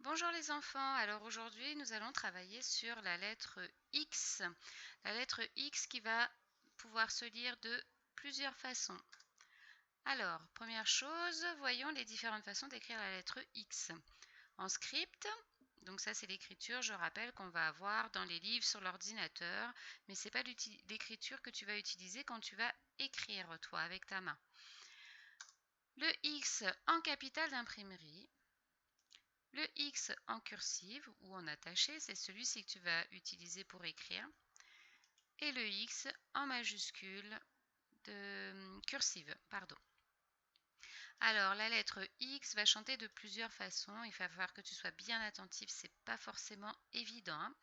Bonjour les enfants, alors aujourd'hui nous allons travailler sur la lettre X. La lettre X qui va pouvoir se lire de plusieurs façons. Alors, première chose, voyons les différentes façons d'écrire la lettre X. En script, donc ça c'est l'écriture, je rappelle qu'on va avoir dans les livres sur l'ordinateur, mais ce n'est pas l'écriture que tu vas utiliser quand tu vas écrire toi avec ta main. Le X en capitale d'imprimerie. Le X en cursive ou en attaché, c'est celui-ci que tu vas utiliser pour écrire. Et le X en majuscule de cursive, pardon. Alors, la lettre X va chanter de plusieurs façons. Il va falloir que tu sois bien attentif, c'est pas forcément évident, hein.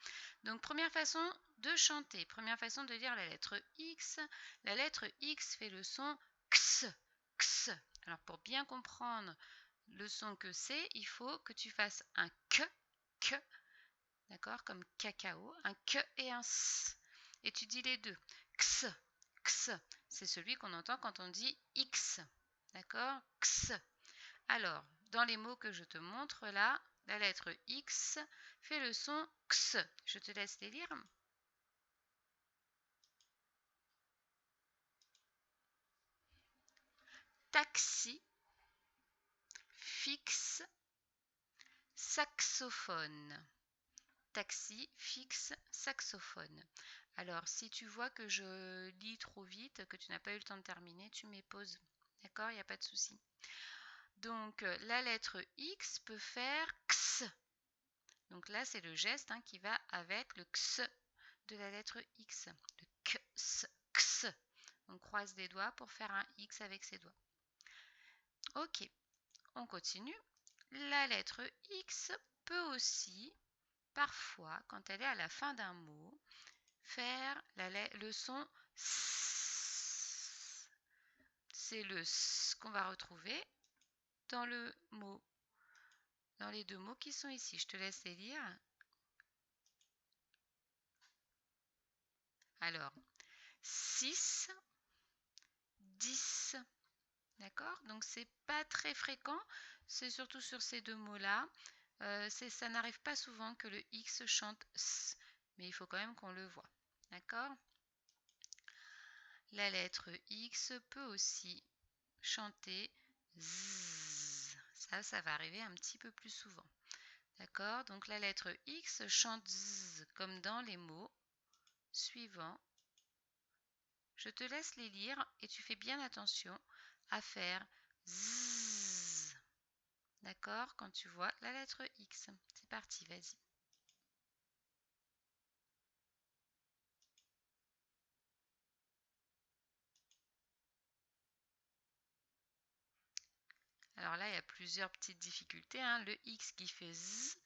Donc, première façon de chanter, première façon de lire la lettre X. La lettre X fait le son X, X. Alors, pour bien comprendre le son que c'est, il faut que tu fasses un K, d'accord, comme cacao, un K et un S. Et tu dis les deux. X, X, c'est celui qu'on entend quand on dit X, d'accord, X. Alors, dans les mots que je te montre là, la lettre X fait le son X. Je te laisse les lire. Taxi, fixe, saxophone. Taxi, fixe, saxophone. Alors, si tu vois que je lis trop vite, que tu n'as pas eu le temps de terminer, tu mets pause. D'accord, il n'y a pas de souci. Donc, la lettre X peut faire X. Donc là, c'est le geste qui va avec le X de la lettre X. Le X, X. On croise les doigts pour faire un X avec ses doigts. Ok, on continue. La lettre X peut aussi, parfois, quand elle est à la fin d'un mot, faire le son S. C'est le S qu'on va retrouver dans le mot, dans les deux mots qui sont ici. Je te laisse les lire. Alors, 6, 10. D'accord? Donc, c'est pas très fréquent. C'est surtout sur ces deux mots-là. Ça n'arrive pas souvent que le X chante S. Mais il faut quand même qu'on le voit. D'accord? La lettre X peut aussi chanter Z. Ça va arriver un petit peu plus souvent. D'accord? Donc la lettre X chante Z comme dans les mots suivants. Je te laisse les lire et tu fais bien attention à faire Z. D'accord? Quand tu vois la lettre X. C'est parti, vas-y. Alors là, il y a plusieurs petites difficultés, hein. Le X qui fait Z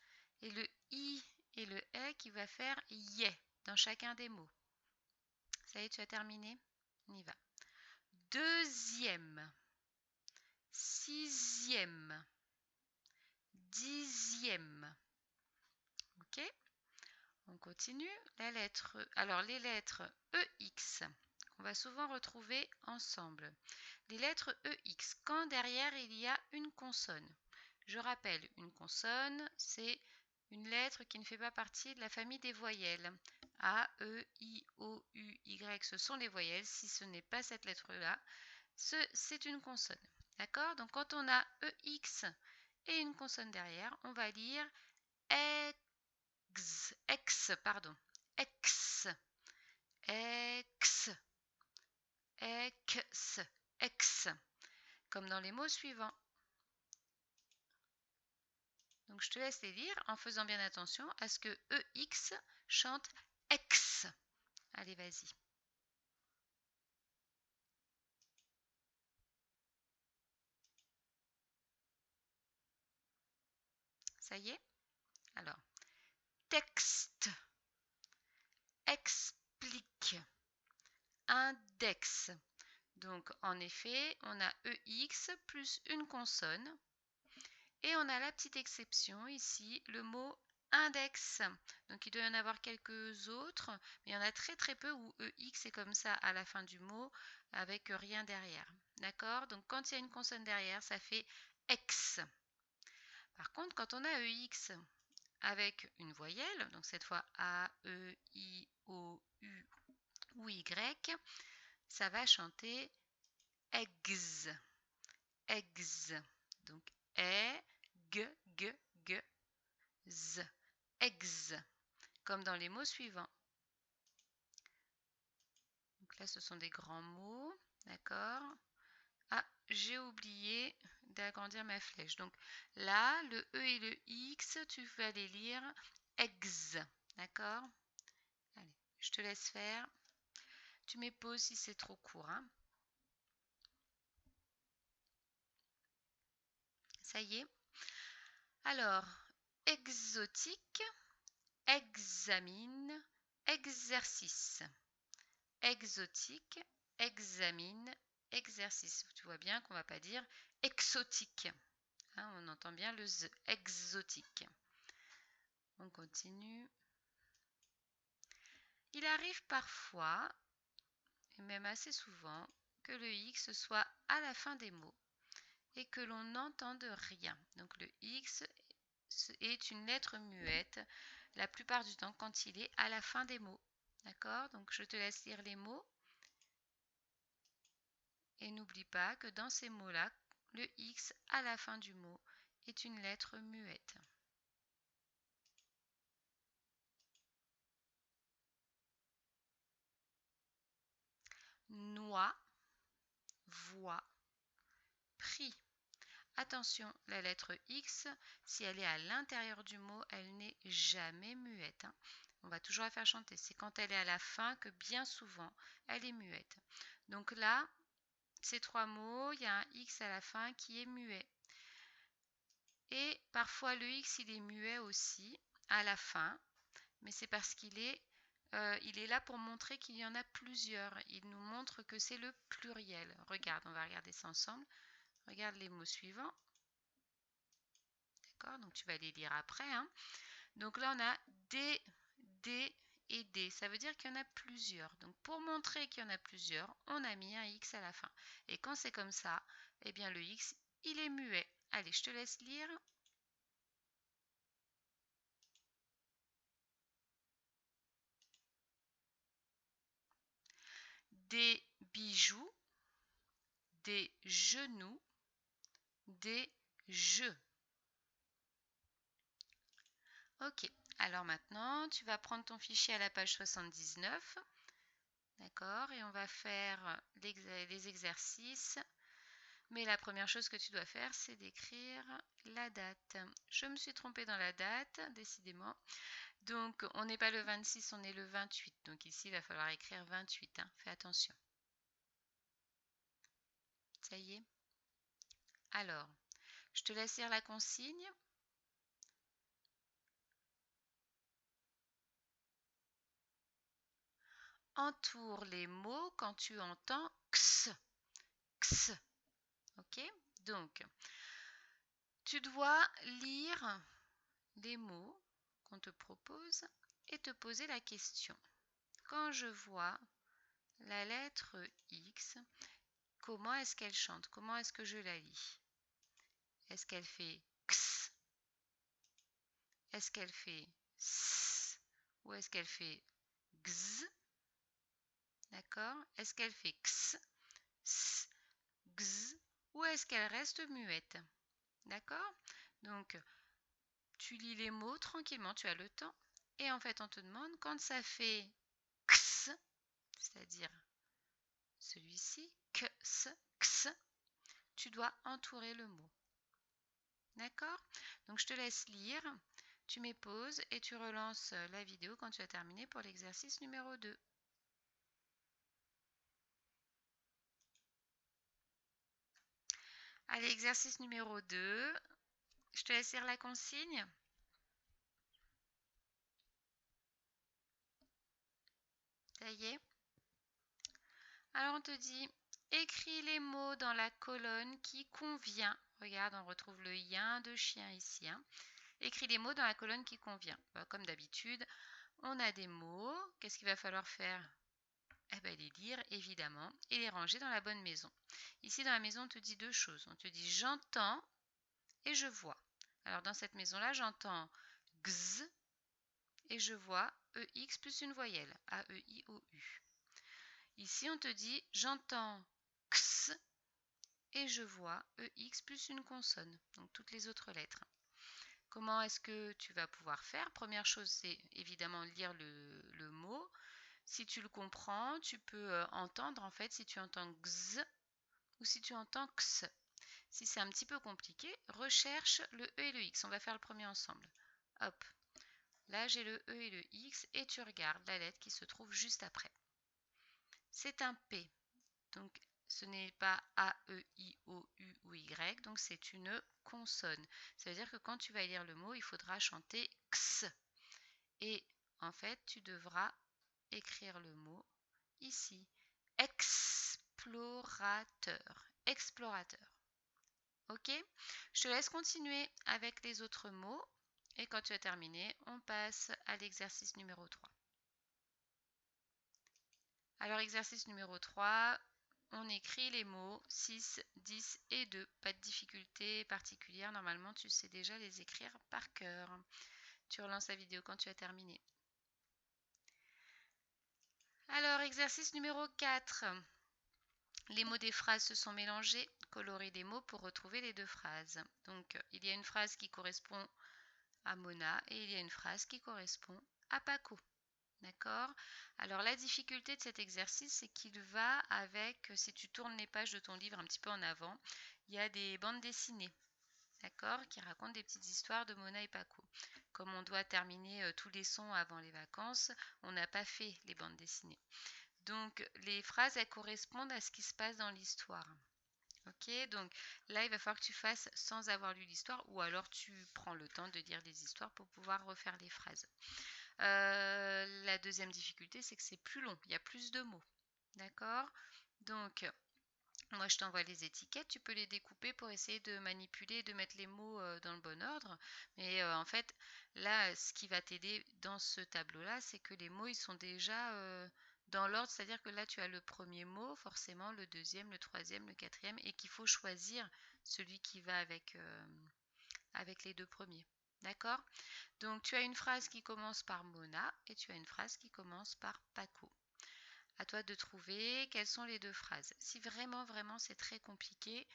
et le I et le E qui va faire YE dans chacun des mots. Ça y est, tu as terminé? On y va. Deuxième, sixième, dixième. Ok? On continue. Alors les lettres EX, qu'on va souvent retrouver ensemble. Les lettres EX, quand derrière il y a une consonne. Je rappelle, une consonne, c'est une lettre qui ne fait pas partie de la famille des voyelles. A, E, I, O, U, Y, ce sont les voyelles. Si ce n'est pas cette lettre-là, c'est une consonne. D'accord? Donc quand on a EX et une consonne derrière, on va lire X, pardon. X, X, X, X, comme dans les mots suivants. Donc je te laisse les lire en faisant bien attention à ce que EX chante X. Allez, vas-y. Ça y est? Alors, texte, explique, index. Donc en effet, on a EX plus une consonne. Et on a la petite exception ici, le mot index. Donc il doit y en avoir quelques autres, mais il y en a très très peu où EX est comme ça à la fin du mot avec rien derrière. D'accord? Donc quand il y a une consonne derrière, ça fait ex. Par contre, quand on a EX avec une voyelle, donc cette fois A, E, I, O, U ou Y, ça va chanter eggs, eggs. Donc E, G, G, G, Z, eggs, comme dans les mots suivants. Donc là, ce sont des grands mots, d'accord? Ah, j'ai oublié d'agrandir ma flèche. Donc là, le E et le X, tu vas les lire eggs, d'accord? Allez, je te laisse faire. Tu mets pause si c'est trop court, hein. Ça y est. Alors, exotique, examine, exercice. Exotique, examine, exercice. Tu vois bien qu'on ne va pas dire exotique. Hein, on entend bien le Z, exotique. On continue. Il arrive parfois, et même assez souvent, que le X soit à la fin des mots et que l'on n'entende rien. Donc le X est une lettre muette la plupart du temps quand il est à la fin des mots. D'accord? Donc je te laisse lire les mots. Et n'oublie pas que dans ces mots-là, le X à la fin du mot est une lettre muette. Noix, voix, prix. Attention, la lettre X, si elle est à l'intérieur du mot, elle n'est jamais muette. Hein. On va toujours la faire chanter. C'est quand elle est à la fin que bien souvent, elle est muette. Donc là, ces trois mots, il y a un X à la fin qui est muet. Et parfois le X, il est muet aussi à la fin, mais c'est parce qu'il est là pour montrer qu'il y en a plusieurs. Il nous montre que c'est le pluriel. Regarde, on va regarder ça ensemble. Regarde les mots suivants. D'accord, donc tu vas les lire après. Hein. Donc là, on a D, D et D. Ça veut dire qu'il y en a plusieurs. Donc pour montrer qu'il y en a plusieurs, on a mis un X à la fin. Et quand c'est comme ça, eh bien le X, il est muet. Allez, je te laisse lire. Des bijoux, des genoux, des jeux. Ok, alors maintenant, tu vas prendre ton fichier à la page 79. D'accord, et on va faire les exercices. Mais la première chose que tu dois faire, c'est d'écrire la date. Je me suis trompée dans la date, décidément. Donc, on n'est pas le 26, on est le 28. Donc ici, il va falloir écrire 28. Hein. Fais attention. Ça y est. Alors, je te laisse lire la consigne. Entoure les mots quand tu entends x. X. Ok? Donc, tu dois lire les mots qu'on te propose et te poser la question. Quand je vois la lettre X, comment est-ce qu'elle chante? Comment est-ce que je la lis? Est-ce qu'elle fait x? Est-ce qu'elle fait s? Ou est-ce qu'elle fait x? D'accord? Est-ce qu'elle fait x, s, x? Ou est-ce qu'elle reste muette? D'accord? Donc, tu lis les mots tranquillement, tu as le temps. Et en fait, on te demande quand ça fait x, c'est-à-dire celui-ci, x, x, tu dois entourer le mot. D'accord? Donc, je te laisse lire, tu mets pause et tu relances la vidéo quand tu as terminé pour l'exercice numéro 2. Allez, exercice numéro 2. Je te laisse lire la consigne. Ça y est. Alors on te dit, écris les mots dans la colonne qui convient. Regarde, on retrouve le yin de chien ici. Hein. Écris les mots dans la colonne qui convient. Comme d'habitude, on a des mots. Qu'est-ce qu'il va falloir faire? Eh bien, les lire, évidemment, et les ranger dans la bonne maison. Ici, dans la maison, on te dit deux choses. On te dit j'entends et je vois. Alors dans cette maison-là, j'entends X et je vois EX plus une voyelle, A-E-I-O-U. Ici, on te dit j'entends X et je vois EX plus une consonne, donc toutes les autres lettres. Comment est-ce que tu vas pouvoir faire? Première chose, c'est évidemment lire le mot. Si tu le comprends, tu peux entendre en fait si tu entends X ou si tu entends X. Si c'est un petit peu compliqué, recherche le E et le X. On va faire le premier ensemble. Hop, là j'ai le E et le X et tu regardes la lettre qui se trouve juste après. C'est un P, donc ce n'est pas A, E, I, O, U ou Y, donc c'est une consonne. Ça veut dire que quand tu vas lire le mot, il faudra chanter X. Et en fait, tu devras écrire le mot ici. Explorateur. Explorateur. Ok? Je te laisse continuer avec les autres mots. Et quand tu as terminé, on passe à l'exercice numéro 3. Alors, exercice numéro 3, on écrit les mots 6, 10 et 2. Pas de difficulté particulière. Normalement, tu sais déjà les écrire par cœur. Tu relances la vidéo quand tu as terminé. Alors, exercice numéro 4. Les mots des phrases se sont mélangés. Colorer des mots pour retrouver les deux phrases. Donc, il y a une phrase qui correspond à Mona et il y a une phrase qui correspond à Paco. D'accord? Alors, la difficulté de cet exercice, c'est qu'il va avec, si tu tournes les pages de ton livre un petit peu en avant, il y a des bandes dessinées. D'accord, qui racontent des petites histoires de Mona et Paco. Comme on doit terminer tous les sons avant les vacances, on n'a pas fait les bandes dessinées. Donc, les phrases, elles correspondent à ce qui se passe dans l'histoire. Ok, donc là, il va falloir que tu fasses sans avoir lu l'histoire ou alors tu prends le temps de lire les histoires pour pouvoir refaire les phrases. La deuxième difficulté, c'est que c'est plus long, il y a plus de mots. D'accord? Donc, moi, je t'envoie les étiquettes, tu peux les découper pour essayer de manipuler, de mettre les mots dans le bon ordre. Mais en fait, là, ce qui va t'aider dans ce tableau-là, c'est que les mots, ils sont déjà dans l'ordre. C'est-à-dire que là, tu as le premier mot, forcément, le deuxième, le troisième, le quatrième, et qu'il faut choisir celui qui va avec les deux premiers. D'accord? Donc, tu as une phrase qui commence par Mona et tu as une phrase qui commence par Paco. À toi de trouver quelles sont les deux phrases. Si vraiment, vraiment, c'est très compliqué,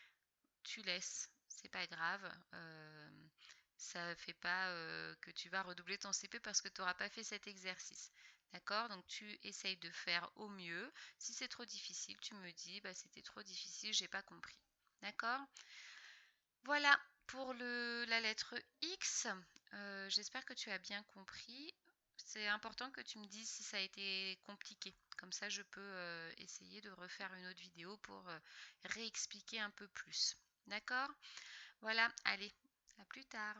tu laisses. C'est pas grave. Ça fait pas que tu vas redoubler ton CP parce que tu n'auras pas fait cet exercice. D'accord? Donc, tu essayes de faire au mieux. Si c'est trop difficile, tu me dis, bah, c'était trop difficile, j'ai pas compris. D'accord? Voilà pour la lettre X. J'espère que tu as bien compris. C'est important que tu me dises si ça a été compliqué. Comme ça, je peux essayer de refaire une autre vidéo pour réexpliquer un peu plus. D'accord? Voilà, allez, à plus tard.